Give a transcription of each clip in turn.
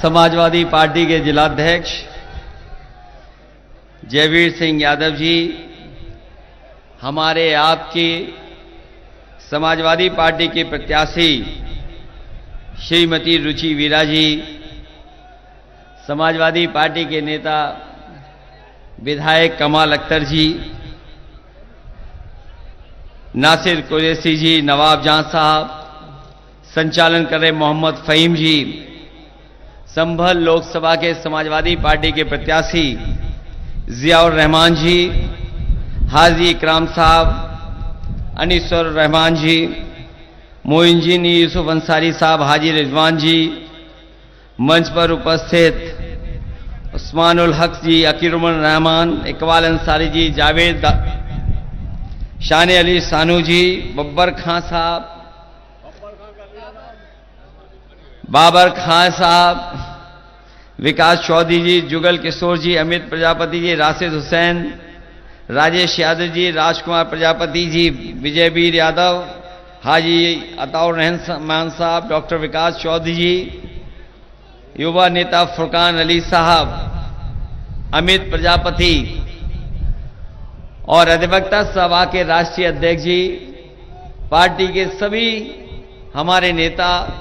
Samajwadi party के जिलाध्यक्ष जयवीर सिंह यादव जी, हमारे आपकी समाजवादी पार्टी की प्रत्याशी श्रीमती रुचि वीरा जी, समाजवादी पार्टी के नेता विधायक कमाल अख्तर जी, नासिर कुरैशी जी, नवाब जहां साहब, संचालन कर रहे मोहम्मद फ़हीम जी, संभल लोकसभा के समाजवादी पार्टी के प्रत्याशी जियाउर रहमान जी, हाजी इकराम साहब, अनीसुर रहमान जी, मोइनुद्दीन यूसुफ अंसारी साहब, हाजी रिजवान जी, मंच पर उपस्थित उस्मानुल हक जी, अकीरुल रहमान, इकबाल अंसारी जी, जावेद शान अली सानू जी, बब्बर खां साहब, बाबर खां साहब, विकास चौधरी जी, जुगल किशोर जी, अमित प्रजापति जी, राशिद हुसैन, राजेश यादव जी, राजकुमार प्रजापति जी, विजयवीर यादव, हाजी अताउर रहमान साहब, डॉक्टर विकास चौधरी जी, युवा नेता फुरकान अली साहब, अमित प्रजापति और अधिवक्ता सभा के राष्ट्रीय अध्यक्ष जी, पार्टी के सभी हमारे नेता,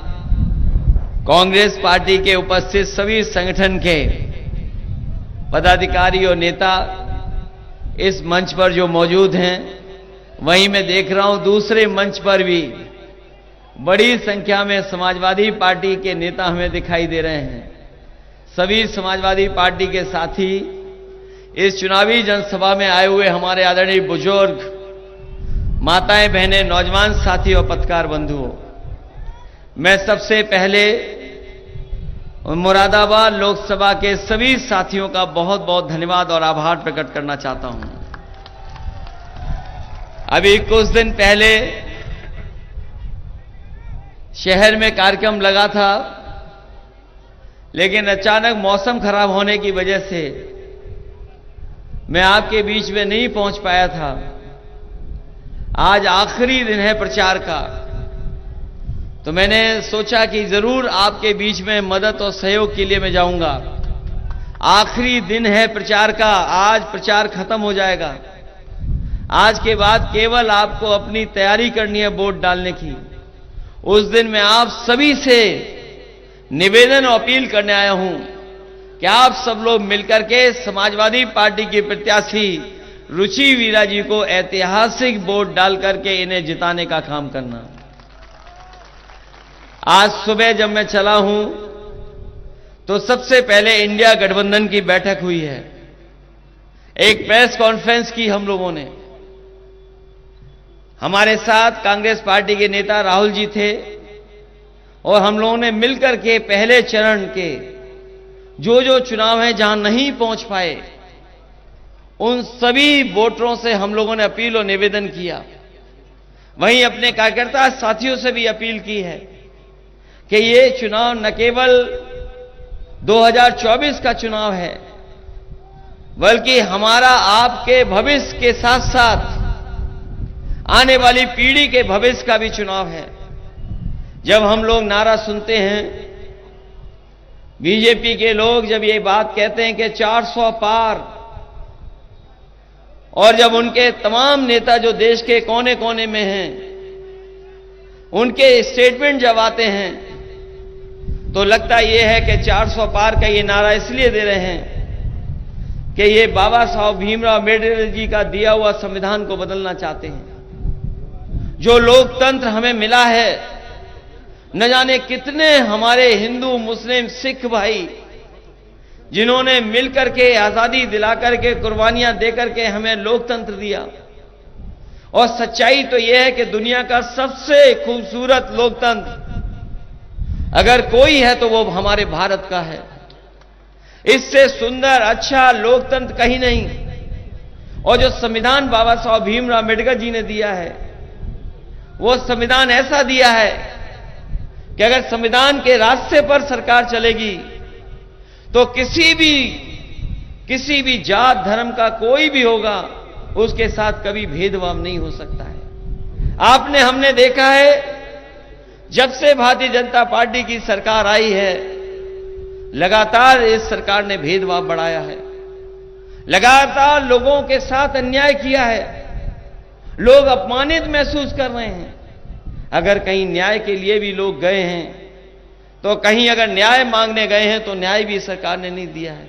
कांग्रेस पार्टी के उपस्थित सभी संगठन के पदाधिकारी और नेता इस मंच पर जो मौजूद हैं, वहीं मैं देख रहा हूं दूसरे मंच पर भी बड़ी संख्या में समाजवादी पार्टी के नेता हमें दिखाई दे रहे हैं। सभी समाजवादी पार्टी के साथी, इस चुनावी जनसभा में आए हुए हमारे आदरणीय बुजुर्ग, माताएं, बहनें, नौजवान साथी और पत्रकार बंधुओं, मैं सबसे पहले मुरादाबाद लोकसभा के सभी साथियों का बहुत बहुत धन्यवाद और आभार प्रकट करना चाहता हूं। अभी कुछ दिन पहले शहर में कार्यक्रम लगा था, लेकिन अचानक मौसम खराब होने की वजह से मैं आपके बीच में नहीं पहुंच पाया था। आज आखिरी दिन है प्रचार का, तो मैंने सोचा कि जरूर आपके बीच में मदद और सहयोग के लिए मैं जाऊंगा। आखिरी दिन है प्रचार का, आज प्रचार खत्म हो जाएगा। आज के बाद केवल आपको अपनी तैयारी करनी है वोट डालने की। उस दिन मैं आप सभी से निवेदन और अपील करने आया हूं कि आप सब लोग मिलकर के समाजवादी पार्टी की प्रत्याशी रुचि वीरा जी को ऐतिहासिक वोट डाल करके इन्हें जिताने का काम करना। आज सुबह जब मैं चला हूं तो सबसे पहले इंडिया गठबंधन की बैठक हुई है। एक प्रेस कॉन्फ्रेंस की हम लोगों ने, हमारे साथ कांग्रेस पार्टी के नेता राहुल जी थे और हम लोगों ने मिलकर के पहले चरण के जो जो चुनाव हैं जहां नहीं पहुंच पाए, उन सभी वोटरों से हम लोगों ने अपील और निवेदन किया। वहीं अपने कार्यकर्ता साथियों से भी अपील की है कि ये चुनाव न केवल 2024 का चुनाव है, बल्कि हमारा आपके भविष्य के साथ साथ आने वाली पीढ़ी के भविष्य का भी चुनाव है। जब हम लोग नारा सुनते हैं, बीजेपी के लोग जब ये बात कहते हैं कि 400 पार, और जब उनके तमाम नेता जो देश के कोने कोने में हैं, उनके स्टेटमेंट जब आते हैं, तो लगता यह है कि 400 पार का ये नारा इसलिए दे रहे हैं कि ये बाबा साहब भीमराव अम्बेडकर जी का दिया हुआ संविधान को बदलना चाहते हैं। जो लोकतंत्र हमें मिला है, न जाने कितने हमारे हिंदू, मुस्लिम, सिख भाई जिन्होंने मिलकर के आजादी दिलाकर के कुर्बानियां देकर के हमें लोकतंत्र दिया। और सच्चाई तो यह है कि दुनिया का सबसे खूबसूरत लोकतंत्र अगर कोई है तो वो हमारे भारत का है। इससे सुंदर, अच्छा लोकतंत्र कहीं नहीं। और जो संविधान बाबा साहब भीमराव अम्बेडकर जी ने दिया है, वो संविधान ऐसा दिया है कि अगर संविधान के रास्ते पर सरकार चलेगी तो किसी भी जात धर्म का कोई भी होगा, उसके साथ कभी भेदभाव नहीं हो सकता है। हमने देखा है, जब से भारतीय जनता पार्टी की सरकार आई है, लगातार इस सरकार ने भेदभाव बढ़ाया है, लगातार लोगों के साथ अन्याय किया है। लोग अपमानित महसूस कर रहे हैं। अगर कहीं न्याय के लिए भी लोग गए हैं, तो कहीं अगर न्याय मांगने गए हैं तो न्याय भी सरकार ने नहीं दिया है।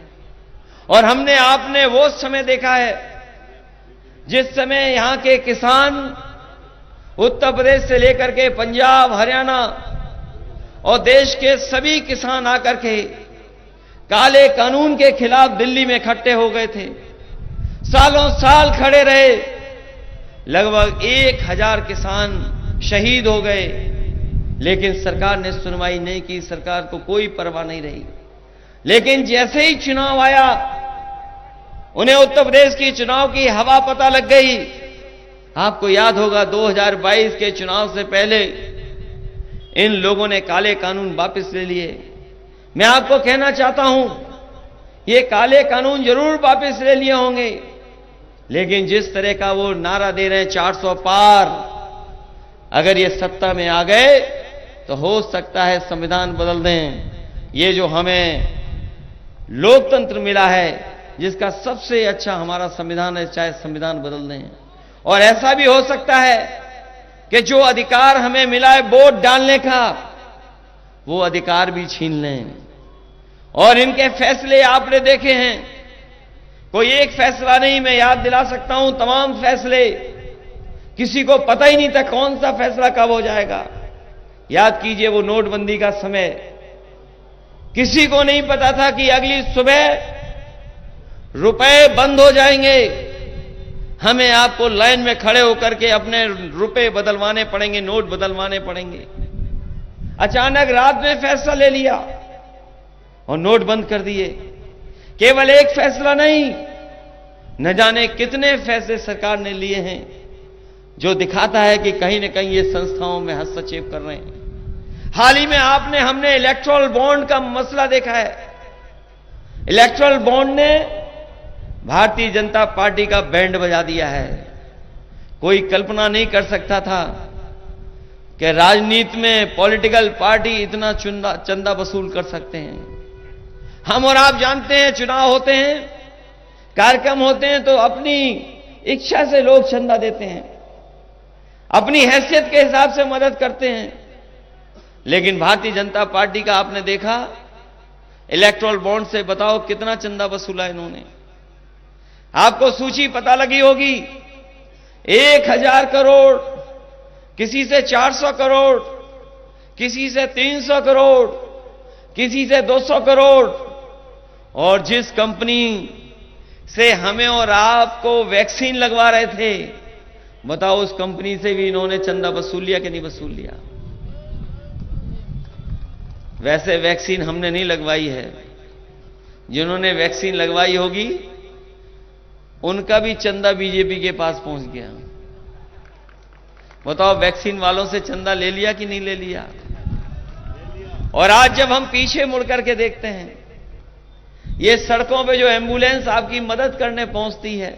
और हमने आपने वो समय देखा है जिस समय यहां के किसान उत्तर प्रदेश से लेकर के पंजाब, हरियाणा और देश के सभी किसान आकर के काले कानून के खिलाफ दिल्ली में इकट्ठे हो गए थे। सालों साल खड़े रहे, लगभग 1000 किसान शहीद हो गए, लेकिन सरकार ने सुनवाई नहीं की। सरकार को कोई परवाह नहीं रही। लेकिन जैसे ही चुनाव आया, उन्हें उत्तर प्रदेश की चुनाव की हवा पता लग गई। आपको याद होगा 2022 के चुनाव से पहले इन लोगों ने काले कानून वापस ले लिए। मैं आपको कहना चाहता हूं, ये काले कानून जरूर वापस ले लिए होंगे, लेकिन जिस तरह का वो नारा दे रहे हैं 400 पार, अगर ये सत्ता में आ गए तो हो सकता है संविधान बदल दें। ये जो हमें लोकतंत्र मिला है, जिसका सबसे अच्छा हमारा संविधान है, चाहे संविधान बदल दें। और ऐसा भी हो सकता है कि जो अधिकार हमें मिला है वोट डालने का, वो अधिकार भी छीन लें। और इनके फैसले आपने देखे हैं, कोई एक फैसला नहीं, मैं याद दिला सकता हूं तमाम फैसले। किसी को पता ही नहीं था कौन सा फैसला कब हो जाएगा। याद कीजिए वो नोटबंदी का समय, किसी को नहीं पता था कि अगली सुबह रुपए बंद हो जाएंगे। हमें आपको लाइन में खड़े होकर के अपने रुपए बदलवाने पड़ेंगे, नोट बदलवाने पड़ेंगे। अचानक रात में फैसला ले लिया और नोट बंद कर दिए। केवल एक फैसला नहीं, न जाने कितने फैसले सरकार ने लिए हैं, जो दिखाता है कि कहीं न कहीं ये संस्थाओं में हस्तक्षेप कर रहे हैं। हाल ही में हमने इलेक्टोरल बॉन्ड का मसला देखा है। इलेक्टोरल बॉन्ड ने भारतीय जनता पार्टी का बैंड बजा दिया है। कोई कल्पना नहीं कर सकता था कि राजनीति में पॉलिटिकल पार्टी इतना चंदा वसूल कर सकते हैं। हम और आप जानते हैं, चुनाव होते हैं, कार्यक्रम होते हैं, तो अपनी इच्छा से लोग चंदा देते हैं, अपनी हैसियत के हिसाब से मदद करते हैं। लेकिन भारतीय जनता पार्टी का आपने देखा, इलेक्टोरल बॉन्ड से बताओ कितना चंदा वसूला इन्होंने। आपको सूची पता लगी होगी, 1000 करोड़, किसी से 400 करोड़, किसी से 300 करोड़, किसी से 200 करोड़। और जिस कंपनी से हमें और आपको वैक्सीन लगवा रहे थे, बताओ उस कंपनी से भी इन्होंने चंदा वसूल लिया कि नहीं वसूल लिया। वैसे वैक्सीन हमने नहीं लगवाई है, जिन्होंने वैक्सीन लगवाई होगी उनका भी चंदा बीजेपी के पास पहुंच गया। बताओ वैक्सीन वालों से चंदा ले लिया कि नहीं ले लिया। और आज जब हम पीछे मुड़ करके देखते हैं, ये सड़कों पे जो एम्बुलेंस आपकी मदद करने पहुंचती है,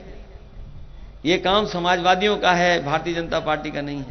ये काम समाजवादियों का है, भारतीय जनता पार्टी का नहीं है।